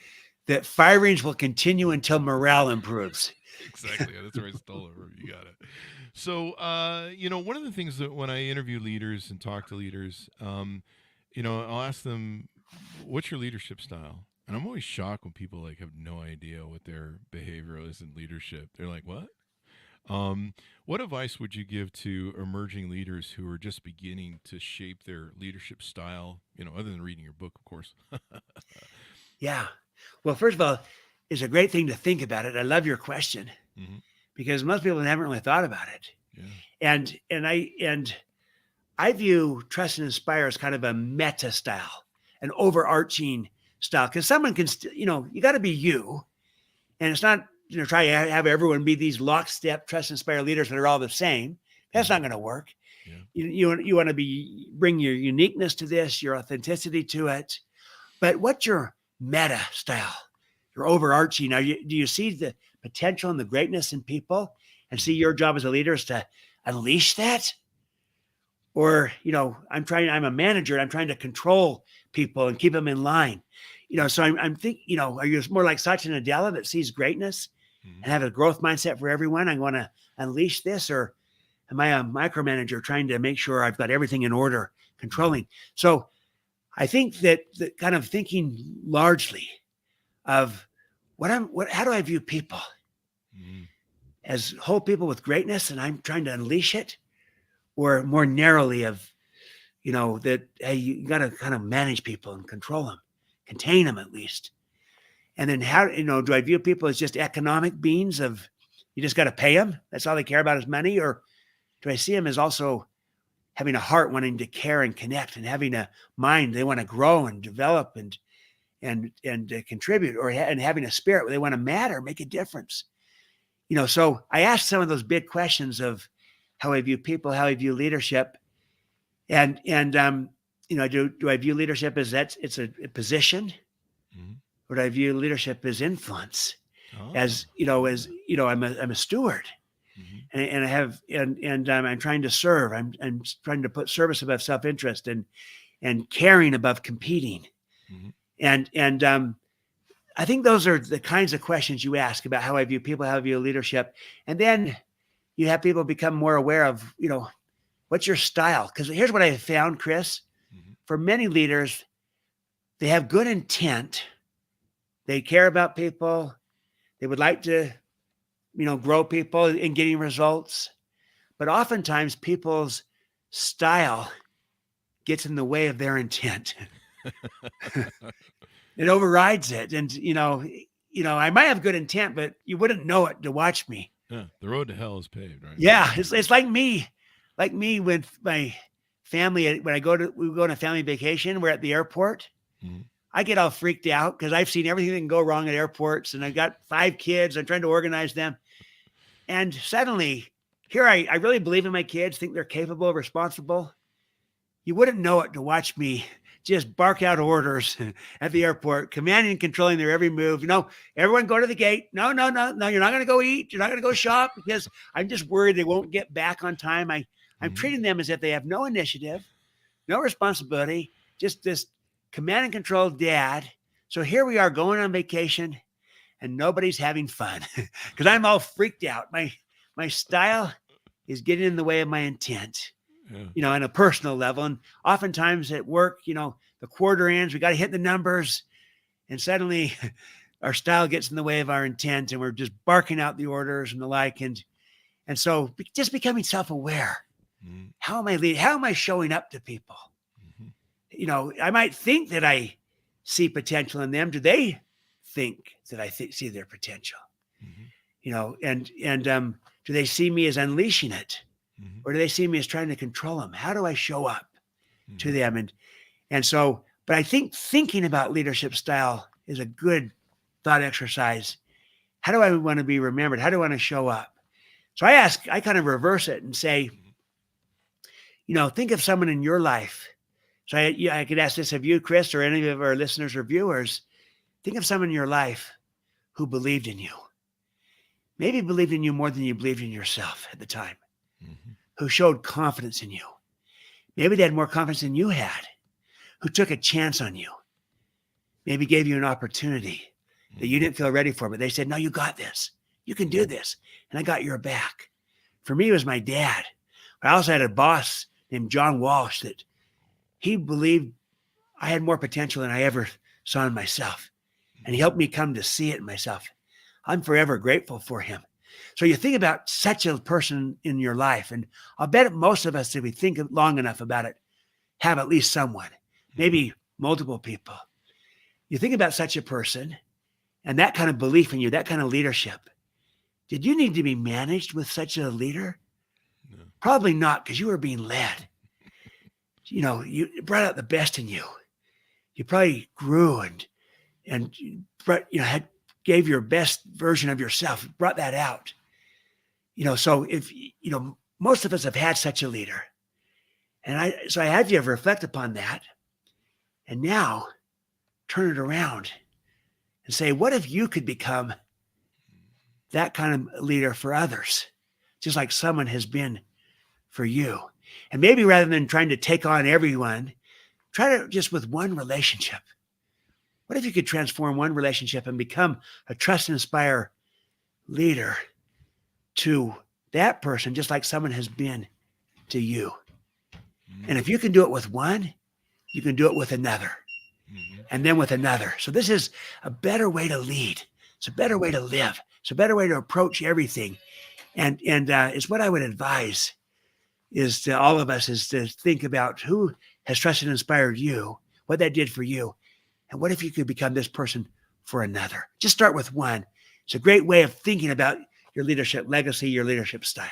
that firings will continue until morale improves. Exactly. That's where I stole it from. You got it. So, one of the things that when I interview leaders and talk to leaders, I'll ask them, what's your leadership style? And I'm always shocked when people have no idea what their behavior is in leadership. They're like, what? What advice would you give to emerging leaders who are just beginning to shape their leadership style, other than reading your book, of course? Yeah. Well, first of all, it's a great thing to think about it. I love your question, Mm-hmm. because most people haven't really thought about it. Yeah. And I view trust and inspire as kind of a meta style, an overarching style, because someone can you got to be you, and it's not try to have everyone be these lockstep trust and inspire leaders that are all the same. That's not going to work. Yeah. You want to bring your uniqueness to this, your authenticity to it. But what's your meta style, your overarching? Do you see the potential and the greatness in people, and see your job as a leader is to unleash that? Or, I'm a manager and I'm trying to control people and keep them in line. So I'm thinking, are you more like Satya Nadella that sees greatness and have a growth mindset for everyone? I want to unleash this, or am I a micromanager trying to make sure I've got everything in order, controlling? So I think that the kind of thinking largely of how do I view people as whole people with greatness, and I'm trying to unleash it, or more narrowly of, that, hey, you got to kind of manage people and control them, contain them at least. And then how, do I view people as just economic beings of, you just got to pay them? That's all they care about is money? Or do I see them as also having a heart wanting to care and connect, and having a mind they want to grow and develop, and contribute, and having a spirit where they want to matter, make a difference. So I asked some of those big questions of how I view people, how I view leadership, and do I view leadership as it's a position, or do I view leadership as influence? As I'm a steward, and I have I'm trying to serve. I'm trying to put service above self-interest and caring above competing, and I think those are the kinds of questions you ask about how I view people, how I view leadership, and then you have people become more aware of what's your style. Because here's what I have found, Chris. For many leaders, they have good intent. They care about people. They would like to, grow people in getting results. But oftentimes people's style gets in the way of their intent. It overrides it. And, I might have good intent, but you wouldn't know it to watch me. Yeah, the road to hell is paved, right? Yeah, it's like me with my family. When we go on a family vacation, we're at the airport. I get all freaked out because I've seen everything that can go wrong at airports, and I've got 5 kids. I'm trying to organize them. And suddenly, here I really believe in my kids, think they're capable, responsible. You wouldn't know it to watch me just bark out orders at the airport, commanding and controlling their every move. Everyone go to the gate. No, you're not going to go eat. You're not going to go shop, because I'm just worried they won't get back on time. I'm treating them as if they have no initiative, no responsibility, just this command and control dad. So here we are going on vacation, and nobody's having fun because I'm all freaked out. My style is getting in the way of my intent, on a personal level. And oftentimes at work, the quarter ends, we got to hit the numbers, and suddenly our style gets in the way of our intent, and we're just barking out the orders and the like. And so just becoming self-aware. How am I leading? How am I showing up to people? I might think that I see potential in them. Do they think that I see their potential? And do they see me as unleashing it, or do they see me as trying to control them? How do I show up to them? And so, but I think thinking about leadership style is a good thought exercise. How do I want to be remembered? How do I want to show up? So I kind of reverse it and say, think of someone in your life. So I could ask this of you, Chris, or any of our listeners or viewers. Think of someone in your life who believed in you. Maybe believed in you more than you believed in yourself at the time, who showed confidence in you. Maybe they had more confidence than you had, who took a chance on you, maybe gave you an opportunity that you didn't feel ready for, but they said, no, you got this. You can do this. And I got your back. For me, it was my dad. But I also had a boss named John Walsh that he believed I had more potential than I ever saw in myself. And he helped me come to see it in myself. I'm forever grateful for him. So you think about such a person in your life, and I'll bet most of us, if we think long enough about it, have at least someone, maybe multiple people. You think about such a person and that kind of belief in you, that kind of leadership. Did you need to be managed with such a leader? No. Probably not, because you were being led. You brought out the best in you. You probably grew and gave your best version of yourself, brought that out. So if, most of us have had such a leader. And I had you reflect upon that, and now turn it around and say, what if you could become that kind of leader for others, just like someone has been for you? And maybe rather than trying to take on everyone, try to just with one relationship. What if you could transform one relationship and become a trust and inspire leader to that person, just like someone has been to you? And if you can do it with one, you can do it with another, and then with another. So this is a better way to lead. It's a better way to live. It's a better way to approach everything. And it's what I would advise is to all of us, is to think about who has trusted and inspired you, what that did for you, and what if you could become this person for another? Just start with one. It's a great way of thinking about your leadership legacy, your leadership style.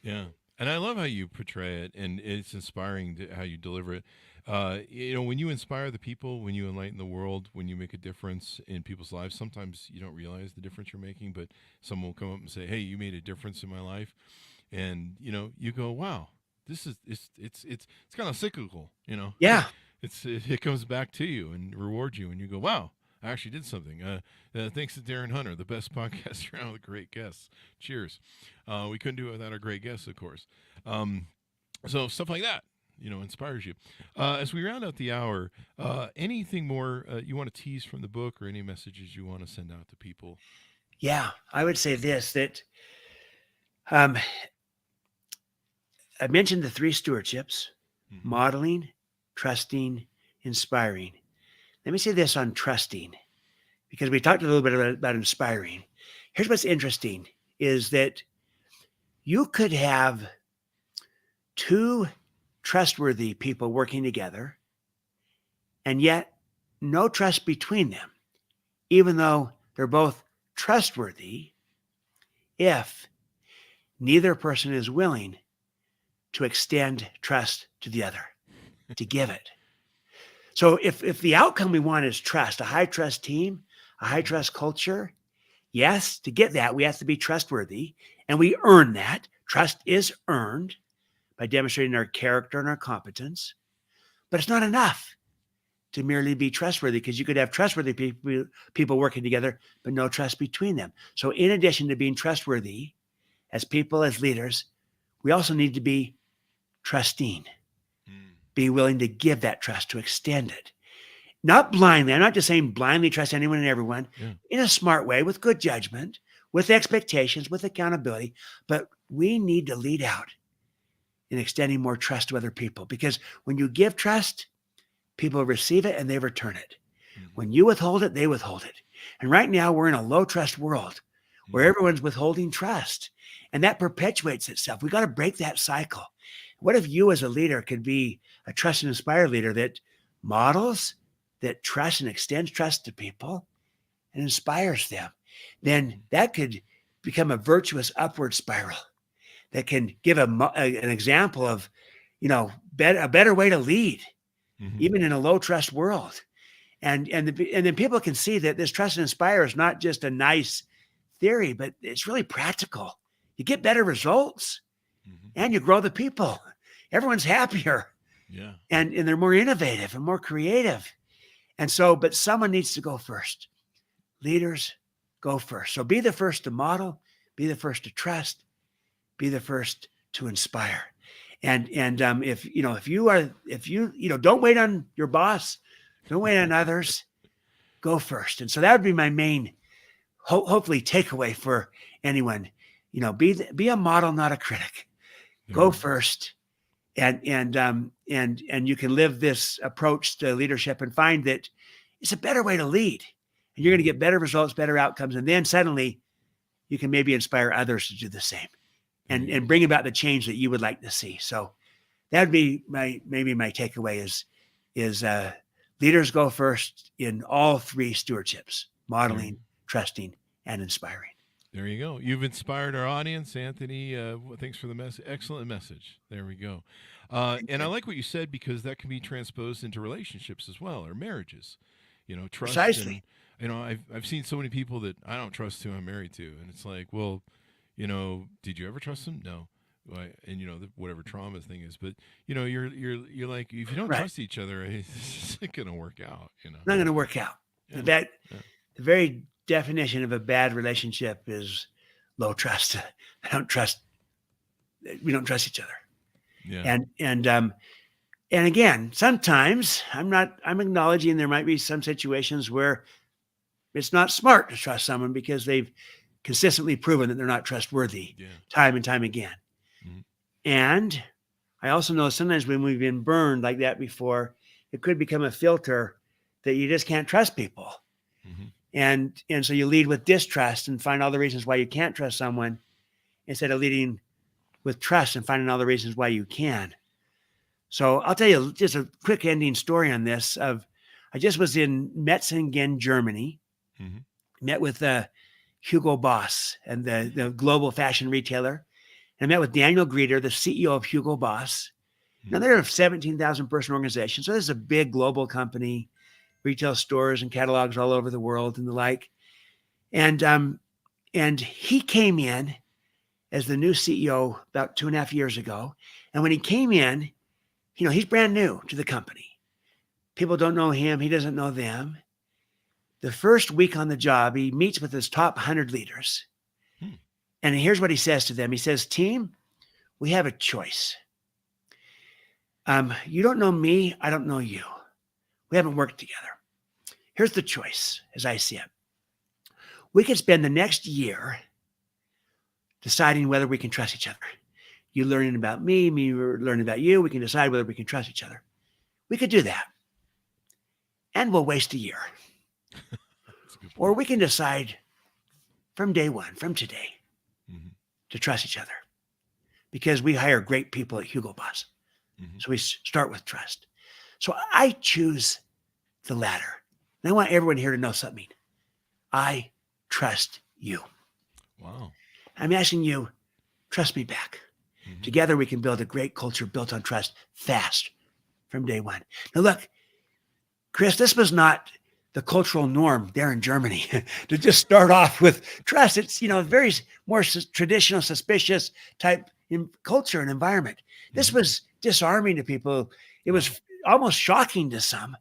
Yeah. And I love how you portray it, and it's inspiring how you deliver it. When you inspire the people, when you enlighten the world, when you make a difference in people's lives, sometimes you don't realize the difference you're making, but someone will come up and say, "Hey, you made a difference in my life," and you go, "Wow, this is it's kind of cyclical, Yeah. it comes back to you and rewards you, and you go, "Wow, I actually did something." Thanks to Darren Hunter, the best podcast around with great guests. Cheers. We couldn't do it without our great guests, of course. So stuff like that, inspires you. As we round out the hour, anything more you want to tease from the book, or any messages you want to send out to people? Yeah. I would say this, that I mentioned the 3 stewardships: Mm-hmm. modeling, trusting, inspiring. Let me say this on trusting, because we talked a little bit about inspiring. Here's what's interesting is that you could have 2 trustworthy people working together, and yet no trust between them, even though they're both trustworthy, if neither person is willing to extend trust to the other, to give it. So if the outcome we want is trust, a high trust team, a high trust culture, yes, to get that, we have to be trustworthy, and we earn that. Trust is earned by demonstrating our character and our competence, but it's not enough to merely be trustworthy, because you could have trustworthy people working together, but no trust between them. So in addition to being trustworthy as people, as leaders, we also need to be trusting, be willing to give that trust, to extend it. Not blindly. I'm not just saying blindly trust anyone and everyone, in a smart way, with good judgment, with expectations, with accountability. But we need to lead out in extending more trust to other people, because when you give trust, people receive it and they return it. When you withhold it, they withhold it. And right now we're in a low trust world where everyone's withholding trust, and that perpetuates itself. We got to break that cycle. What if you as a leader could be a trust and inspire leader that models, that trusts and extends trust to people and inspires them? Then that could become a virtuous upward spiral that can give an example of, a better way to lead, even in a low trust world. And then people can see that this trust and inspire is not just a nice theory, but it's really practical. You get better results, and you grow the people. Everyone's happier. Yeah. And they're more innovative and more creative. And so, but someone needs to go first. Leaders go first. So be the first to model, be the first to trust, be the first to inspire. And if you don't wait on your boss, don't wait on others, go first. And so that would be my main, hopefully, takeaway for anyone. Be a model, not a critic. Go first, and you can live this approach to leadership and find that it's a better way to lead, and you're going to get better results, better outcomes, and then suddenly you can maybe inspire others to do the same, and bring about the change that you would like to see. So that would be my takeaway is leaders go first in all 3 stewardships: modeling, trusting, and inspiring. There you go. You've inspired our audience, Anthony. Thanks for the message. Excellent message. There we go. And I like what you said, because that can be transposed into relationships as well, or marriages. Trust. Precisely. And, I've seen so many people that I don't trust who I'm married to, and it's like, well, did you ever trust them? No. And whatever trauma thing is, but you're like, if you don't trust each other, it's not going to work out. Not going to work out. The very definition of a bad relationship is low trust. We don't trust each other. Yeah. And again, sometimes I'm acknowledging there might be some situations where it's not smart to trust someone because they've consistently proven that they're not trustworthy time and time again. And I also know sometimes when we've been burned like that before, it could become a filter that you just can't trust people. And so you lead with distrust and find all the reasons why you can't trust someone, instead of leading with trust and finding all the reasons why you can. So I'll tell you just a quick ending story on this. I just was in Metzingen, Germany, met with Hugo Boss and the global fashion retailer. And I met with Daniel Grieder, the CEO of Hugo Boss. Now they're a 17,000 person organization. So this is a big global company, retail stores and catalogs all over the world and the like. And he came in as the new CEO about 2.5 years ago. And when he came in, he's brand new to the company. People don't know him. He doesn't know them. The first week on the job, he meets with his top 100 leaders. And here's what he says to them. He says, team, we have a choice. You don't know me. I don't know you. We haven't worked together. Here's the choice as I see it. We could spend the next year deciding whether we can trust each other. You learning about me learning about you. We can decide whether we can trust each other. We could do that. And we'll waste a year. Or we can decide from day one, from today, to trust each other. Because we hire great people at Hugo Boss. So we start with trust. So I choose the latter. And I want everyone here to know something. I trust you. Wow. I'm asking you, trust me back. Together we can build a great culture built on trust fast from day one. Now look, Chris, this was not the cultural norm there in Germany to just start off with trust. It's, very more traditional, suspicious type culture and environment. This was disarming to people. It was almost shocking to some,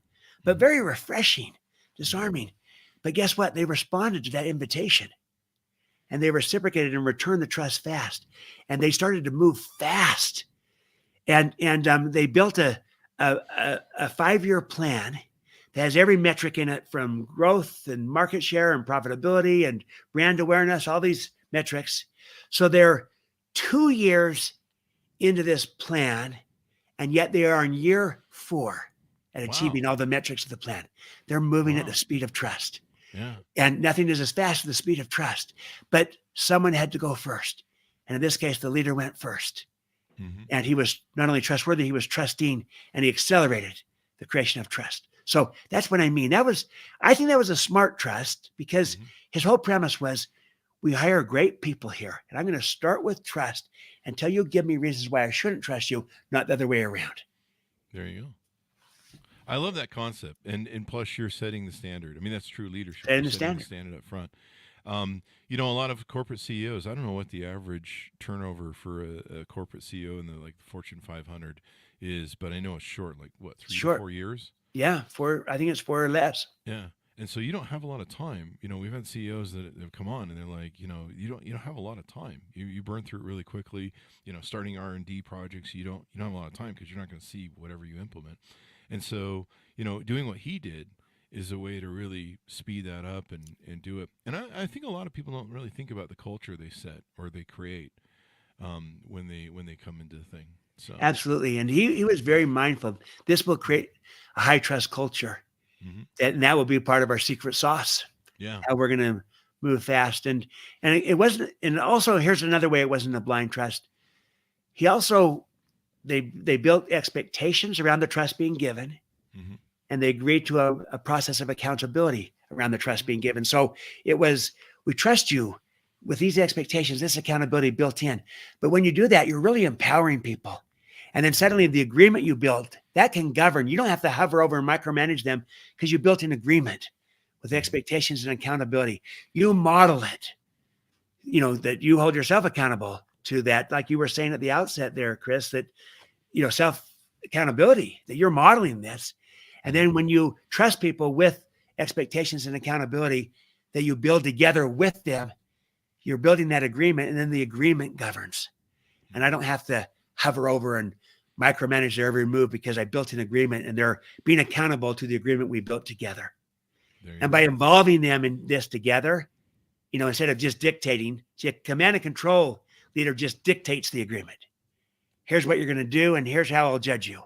but very refreshing, disarming. But guess what? They responded to that invitation and they reciprocated and returned the trust fast. And they started to move fast. And they built a 5-year plan that has every metric in it, from growth and market share and profitability and brand awareness, all these metrics. So they're 2 years into this plan, and yet they are in year 4 at achieving all the metrics of the plan. They're moving at the speed of trust. Yeah. And nothing is as fast as the speed of trust. But someone had to go first. And in this case, the leader went first. And he was not only trustworthy, he was trusting, and he accelerated the creation of trust. So that's what I mean. I think that was a smart trust, because his whole premise was, we hire great people here, and I'm going to start with trust until you give me reasons why I shouldn't trust you, not the other way around. There you go. I love that concept. And plus you're setting the standard. I mean, that's true leadership. Setting the Setting standard up front. A lot of corporate CEOs, I don't know what the average turnover for a corporate CEO in the Fortune 500 is, but I know it's short, 3 to 4 years? Yeah, 4. I think it's 4 or less. Yeah. And so you don't have a lot of time. We've had CEOs that have come on and they're like, you don't have a lot of time. You burn through it really quickly. Starting R&D projects, you don't have a lot of time because you're not going to see whatever you implement. And so, doing what he did is a way to really speed that up and do it. And I think a lot of people don't really think about the culture they set or they create when they come into the thing. So Absolutely. And he was very mindful. This will create a high trust culture. And that will be part of our secret sauce. Yeah. How we're going to move fast. And it wasn't, and also here's another way it wasn't a blind trust. He also, they built expectations around the trust being given, and they agreed to a process of accountability around the trust being given. So it was, we trust you with these expectations, this accountability built in. But when you do that, you're really empowering people. And then suddenly the agreement you built, that can govern. You don't have to hover over and micromanage them because you built an agreement with expectations and accountability. You model it, that you hold yourself accountable to that. Like you were saying at the outset there, Chris, that, self accountability, that you're modeling this. And then when you trust people with expectations and accountability that you build together with them, you're building that agreement, and then the agreement governs. And I don't have to hover over and micromanage their every move because I built an agreement and they're being accountable to the agreement we built together. And by involving them in this together, instead of just dictating, command and control leader just dictates the agreement. Here's what you're going to do, and here's how I'll judge you.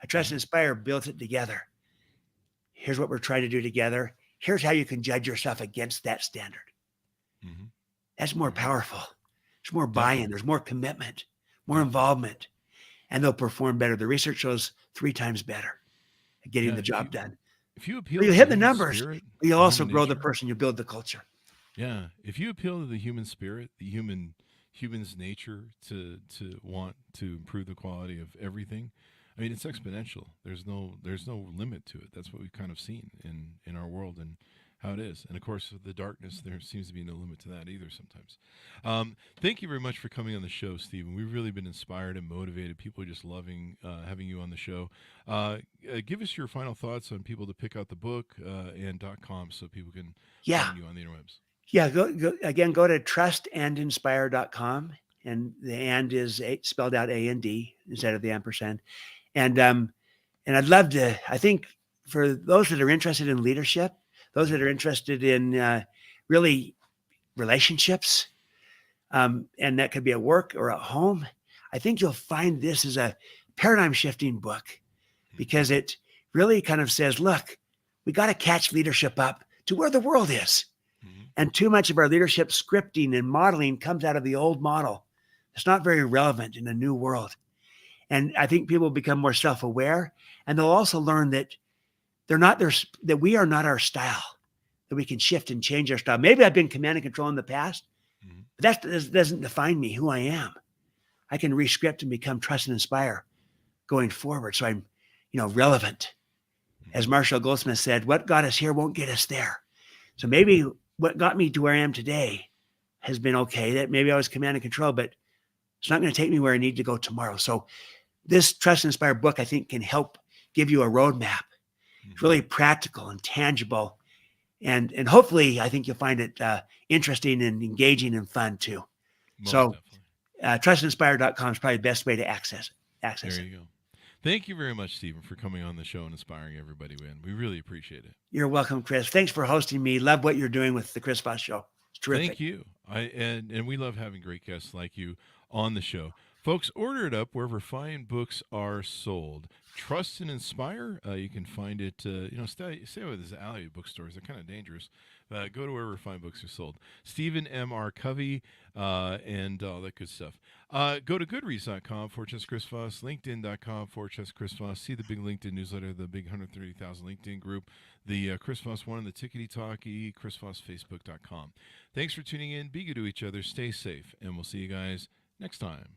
A Trust and Inspire built it together. Here's what we're trying to do together. Here's how you can judge yourself against that standard. That's more powerful. There's more buy-in. There's more commitment, more involvement, and they'll perform better. The research shows 3 times better at getting the job done. If you appeal, you to hit the human numbers. spirit, You also grow the nature, person. You build the culture. Yeah, if you appeal to the human spirit, the human humans' nature to want to improve the quality of everything. I mean, it's exponential. There's no limit to it. That's what we've kind of seen in our world and how it is. And of course, the darkness, there seems to be no limit to that either sometimes. Thank you very much for coming on the show, Stephen. We've really been inspired and motivated. People are just loving having you on the show. Give us your final thoughts on people to pick out the book and .com so people can find you on the interwebs. Yeah, go to trustandinspire.com, and the and is spelled out A-N-D instead of the ampersand. And I'd love to, I think for those that are interested in leadership, those that are interested in really relationships, and that could be at work or at home, I think you'll find this is a paradigm shifting book because it really kind of says, look, we got to catch leadership up to where the world is. And too much of our leadership scripting and modeling comes out of the old model. It's not very relevant in a new world. And I think people become more self-aware, and they'll also learn that that we are not our style, that we can shift and change our style. Maybe I've been command and control in the past, but that doesn't define me, who I am. I can rescript and become trust and inspire going forward. So I'm, relevant. As Marshall Goldsmith said, what got us here won't get us there. So maybe what got me to where I am today has been okay. That maybe I was command and control, but it's not going to take me where I need to go tomorrow. So this Trust and Inspire book, I think, can help give you a roadmap. It's really practical and tangible. And hopefully, I think you'll find it interesting and engaging and fun too. So trustandinspire.com is probably the best way to access it. There you go. Thank you very much, Stephen, for coming on the show and inspiring everybody. We really appreciate it. You're welcome, Chris. Thanks for hosting me. Love what you're doing with the Chris Voss Show. It's terrific. Thank you. And we love having great guests like you on the show. Folks, order it up wherever fine books are sold. Trust and Inspire. You can find it, stay with these alley bookstores. They're kind of dangerous. Go to wherever fine books are sold. Stephen M.R. Covey and all that good stuff. Go to goodreads.com/Chris Voss, linkedin.com/Chris Voss. See the big LinkedIn newsletter, the big 130,000 LinkedIn group, the Chris Voss one, the Tickety Talkie, chrisvossfacebook.com. Thanks for tuning in. Be good to each other. Stay safe. And we'll see you guys next time.